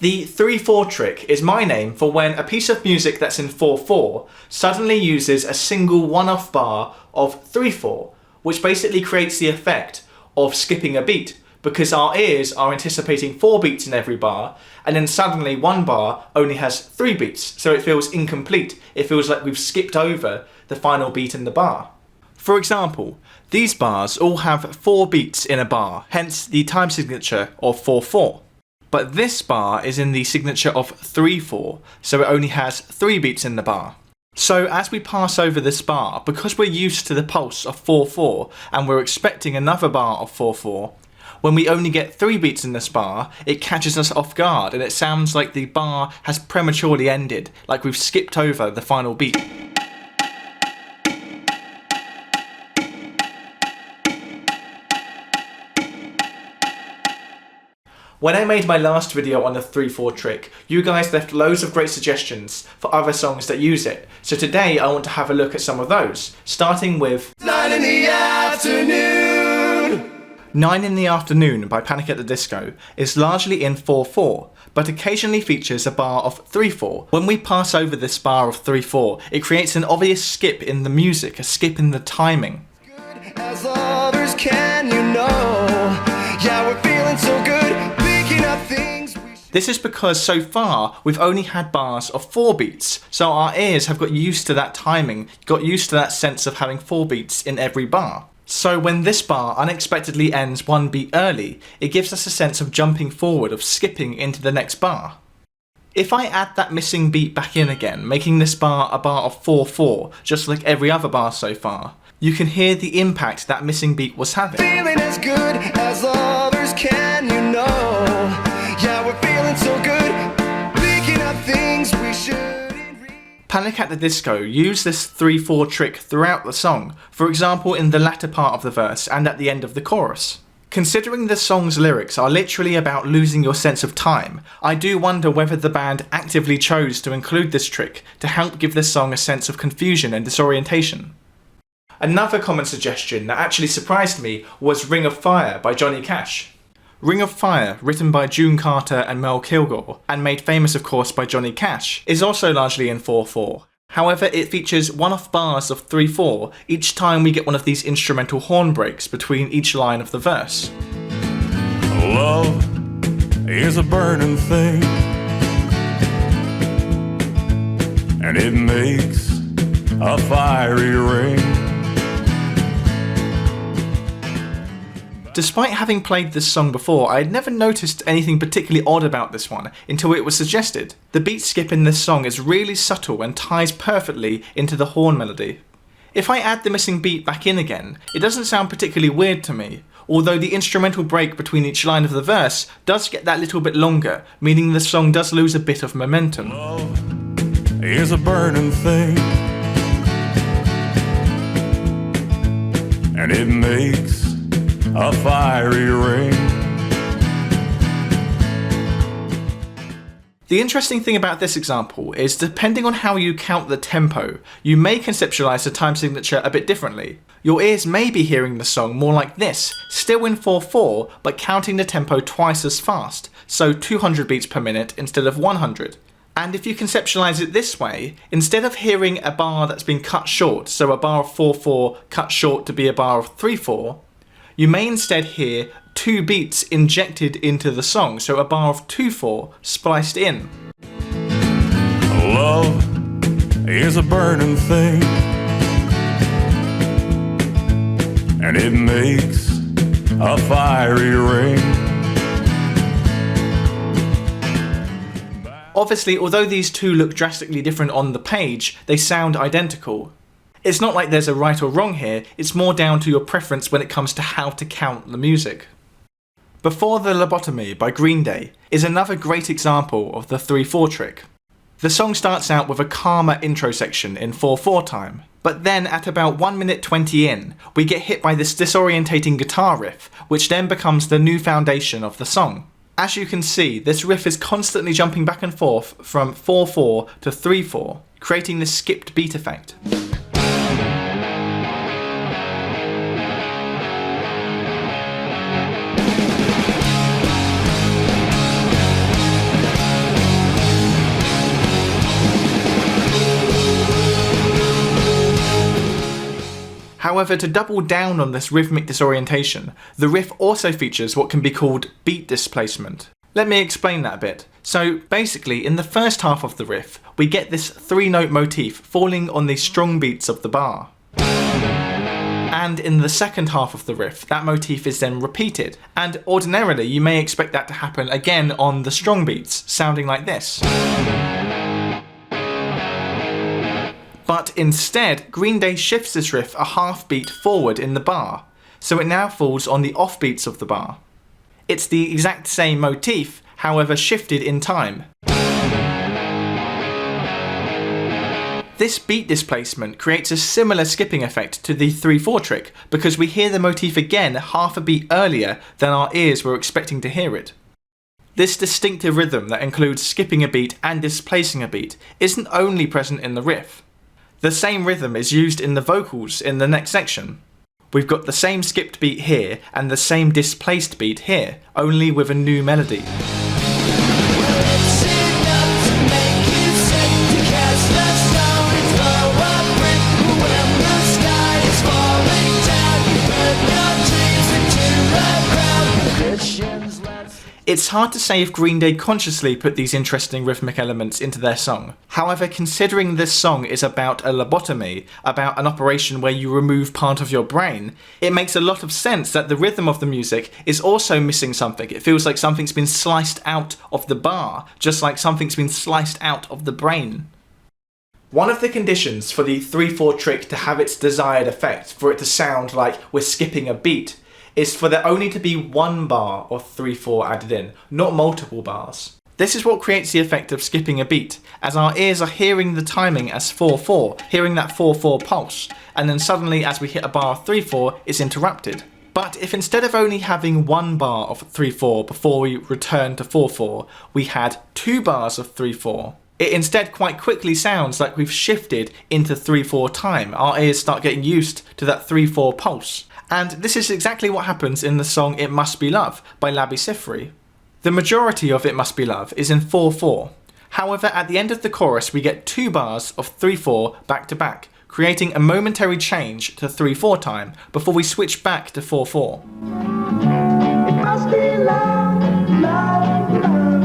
The 3/4 trick is my name for when a piece of music that's in 4/4 suddenly uses a single one-off bar of 3/4, which basically creates the effect of skipping a beat, because our ears are anticipating 4 beats in every bar, and then suddenly one bar only has 3 beats, so it feels incomplete. It feels like we've skipped over the final beat in the bar. For example, these bars all have 4 beats in a bar, hence the time signature of 4/4. But this bar is in the signature of 3/4, so it only has 3 beats in the bar. So as we pass over this bar, because we're used to the pulse of 4/4 and we're expecting another bar of 4/4, when we only get 3 beats in this bar, it catches us off guard and it sounds like the bar has prematurely ended, like we've skipped over the final beat. When I made my last video on the 3/4 trick, you guys left loads of great suggestions for other songs that use it. So today I want to have a look at some of those, starting with 9 in the afternoon. 9 in the Afternoon by Panic! At the Disco is largely in 4/4, but occasionally features a bar of 3/4. When we pass over this bar of 3/4, it creates an obvious skip in the music, a skip in the timing. Good as others can, you know. Yeah, we're feeling so good. This is because so far we've only had bars of 4 beats, so our ears have got used to that timing, got used to that sense of having 4 beats in every bar. So when this bar unexpectedly ends 1 beat early, it gives us a sense of jumping forward, of skipping into the next bar. If I add that missing beat back in again, making this bar a bar of 4/4, just like every other bar so far, you can hear the impact that missing beat was having. Feeling as good as others can, you know. Yeah, we're feeling so good, picking up things we shouldn't read. Panic! At the Disco use this 3/4 trick throughout the song, for example in the latter part of the verse and at the end of the chorus. Considering the song's lyrics are literally about losing your sense of time, I do wonder whether the band actively chose to include this trick to help give this song a sense of confusion and disorientation. Another common suggestion that actually surprised me was Ring of Fire by Johnny Cash. Ring of Fire, written by June Carter and Mel Kilgore, and made famous of course by Johnny Cash, is also largely in 4/4. However, it features one-off bars of 3/4 each time we get one of these instrumental horn breaks between each line of the verse. Love is a burning thing, and it makes a fiery ring. Despite having played this song before, I had never noticed anything particularly odd about this one until it was suggested. The beat skip in this song is really subtle and ties perfectly into the horn melody. If I add the missing beat back in again, it doesn't sound particularly weird to me, although the instrumental break between each line of the verse does get that little bit longer, meaning the song does lose a bit of momentum. Love is a burning thing, and it makes a fiery ring. The interesting thing about this example is depending on how you count the tempo, you may conceptualize the time signature a bit differently. Your ears may be hearing the song more like this, still in 4/4, but counting the tempo twice as fast, so 200 beats per minute instead of 100. And if you conceptualize it this way, instead of hearing a bar that's been cut short, so a bar of 4/4 cut short to be a bar of 3/4, you may instead hear 2 beats injected into the song, so a bar of 2/4 spliced in. Love is a burning thing, and it makes a fiery ring. Obviously, although these two look drastically different on the page, they sound identical. It's not like there's a right or wrong here, it's more down to your preference when it comes to how to count the music. Before the Lobotomy by Green Day is another great example of the 3/4 trick. The song starts out with a calmer intro section in 4/4 time, but then at about 1 minute 20 in, we get hit by this disorientating guitar riff, which then becomes the new foundation of the song. As you can see, this riff is constantly jumping back and forth from 4/4 to 3/4, creating this skipped beat effect. However, to double down on this rhythmic disorientation, the riff also features what can be called beat displacement. Let me explain that a bit. So basically, in the first half of the riff, we get this 3-note motif falling on the strong beats of the bar. And in the second half of the riff, that motif is then repeated, and ordinarily you may expect that to happen again on the strong beats, sounding like this. But instead, Green Day shifts this riff a half beat forward in the bar, so it now falls on the off beats of the bar. It's the exact same motif, however shifted in time. This beat displacement creates a similar skipping effect to the 3/4 trick because we hear the motif again half a beat earlier than our ears were expecting to hear it. This distinctive rhythm that includes skipping a beat and displacing a beat isn't only present in the riff. The same rhythm is used in the vocals in the next section. We've got the same skipped beat here and the same displaced beat here, only with a new melody. It's hard to say if Green Day consciously put these interesting rhythmic elements into their song. However, considering this song is about a lobotomy, about an operation where you remove part of your brain, it makes a lot of sense that the rhythm of the music is also missing something. It feels like something's been sliced out of the bar, just like something's been sliced out of the brain. One of the conditions for the 3/4 trick to have its desired effect, for it to sound like we're skipping a beat, is for there only to be one bar of 3/4 added in, not multiple bars. This is what creates the effect of skipping a beat, as our ears are hearing the timing as 4/4, hearing that 4/4 pulse, and then suddenly as we hit a bar of 3/4, it's interrupted. But if instead of only having one bar of 3/4 before we return to 4/4, we had 2 bars of 3/4, it instead quite quickly sounds like we've shifted into 3/4 time. Our ears start getting used to that 3/4 pulse. And this is exactly what happens in the song It Must Be Love by Labi Siffre. The majority of It Must Be Love is in 4/4. However, at the end of the chorus we get 2 bars of 3/4 back to back, creating a momentary change to 3/4 time before we switch back to 4/4. It must be love, love, love.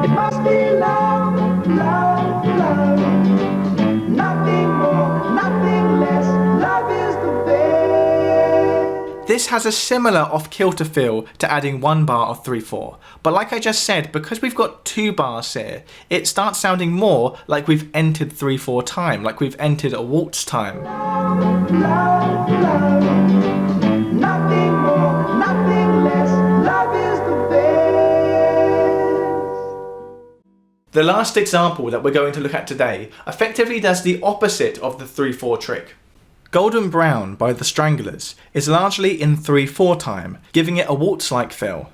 It must be love, love, love. Nothing more, nothing less. Love is the best. This has a similar off-kilter feel to adding 1 bar of 3/4, but like I just said, because we've got 2 bars here, it starts sounding more like we've entered 3/4 time, like we've entered a waltz time. Love, love, love. Nothing more, nothing less. Love is the best. The last example that we're going to look at today effectively does the opposite of the 3/4 trick. Golden Brown by The Stranglers is largely in 3/4 time, giving it a waltz-like feel.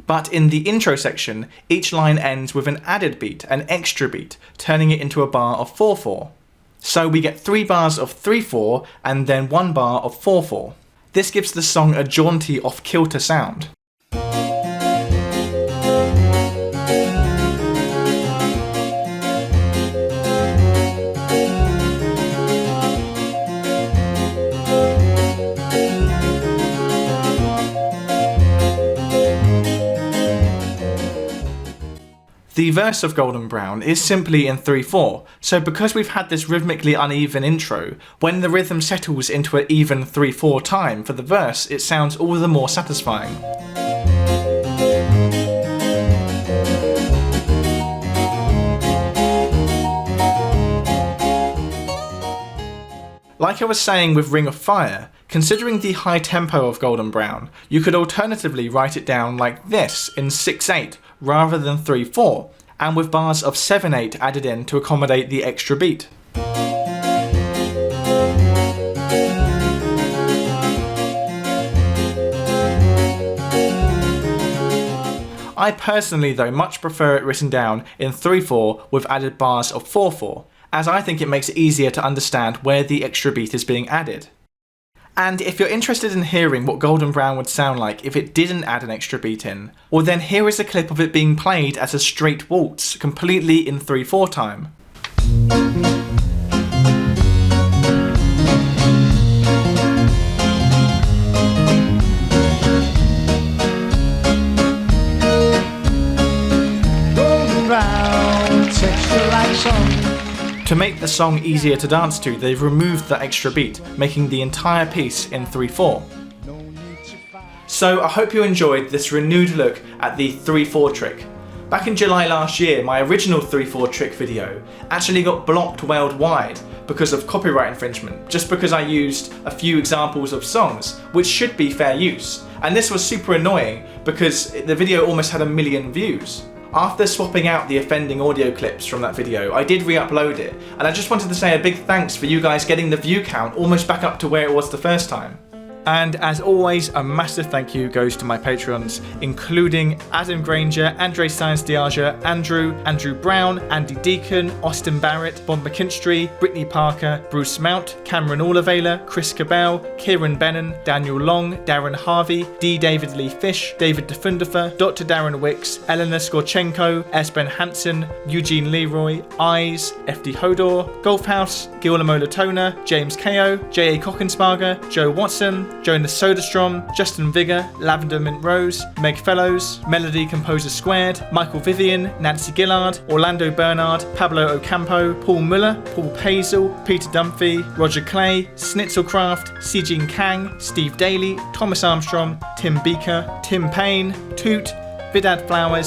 But in the intro section, each line ends with an added beat, an extra beat, turning it into a bar of 4/4. So we get 3 bars of 3/4 and then 1 bar of 4/4. This gives the song a jaunty off-kilter sound. The verse of Golden Brown is simply in 3/4, so because we've had this rhythmically uneven intro, when the rhythm settles into an even 3/4 time for the verse, it sounds all the more satisfying. Like I was saying with Ring of Fire, considering the high tempo of Golden Brown, you could alternatively write it down like this in 6/8 rather than 3/4, and with bars of 7/8 added in to accommodate the extra beat. I personally though much prefer it written down in 3/4 with added bars of 4/4, as I think it makes it easier to understand where the extra beat is being added. And if you're interested in hearing what Golden Brown would sound like if it didn't add an extra beat in, well then here is a clip of it being played as a straight waltz, completely in 3/4 time. sexualized song. To make the song easier to dance to, they've removed that extra beat, making the entire piece in 3/4. So I hope you enjoyed this renewed look at the 3/4 trick. Back in July last year, my original 3/4 trick video actually got blocked worldwide because of copyright infringement, just because I used a few examples of songs, which should be fair use. And this was super annoying because the video almost had 1 million views. After swapping out the offending audio clips from that video, I did re-upload it, and I just wanted to say a big thanks for you guys getting the view count almost back up to where it was the first time. And as always, a massive thank you goes to my Patreons, including Adam Granger, Andre Science Diaja, Andrew Brown, Andy Deacon, Austin Barrett, Bob McKinstry, Brittany Parker, Bruce Mount, Cameron Allavaler, Chris Cabell, Kieran Bennon, Daniel Long, Darren Harvey, D. David Lee Fish, David DeFundifer, Dr. Darren Wicks, Eleanor Skorchenko, Esben Hansen, Eugene Leroy, Eyes, FD Hodor, Golfhouse, Guillermo Latona, James Ko, J.A. Kockensparger, Joe Watson, Jonas Soderstrom, Justin Vigor, Lavender Mint Rose, Meg Fellows, Melody Composer Squared, Michael Vivian, Nancy Gillard, Orlando Bernard, Pablo Ocampo, Paul Muller, Paul Pazel, Peter Dunphy, Roger Clay, Schnitzelcraft, Sijin Kang, Steve Daly, Thomas Armstrong, Tim Beaker, Tim Payne, Toot, Vidad Flowers,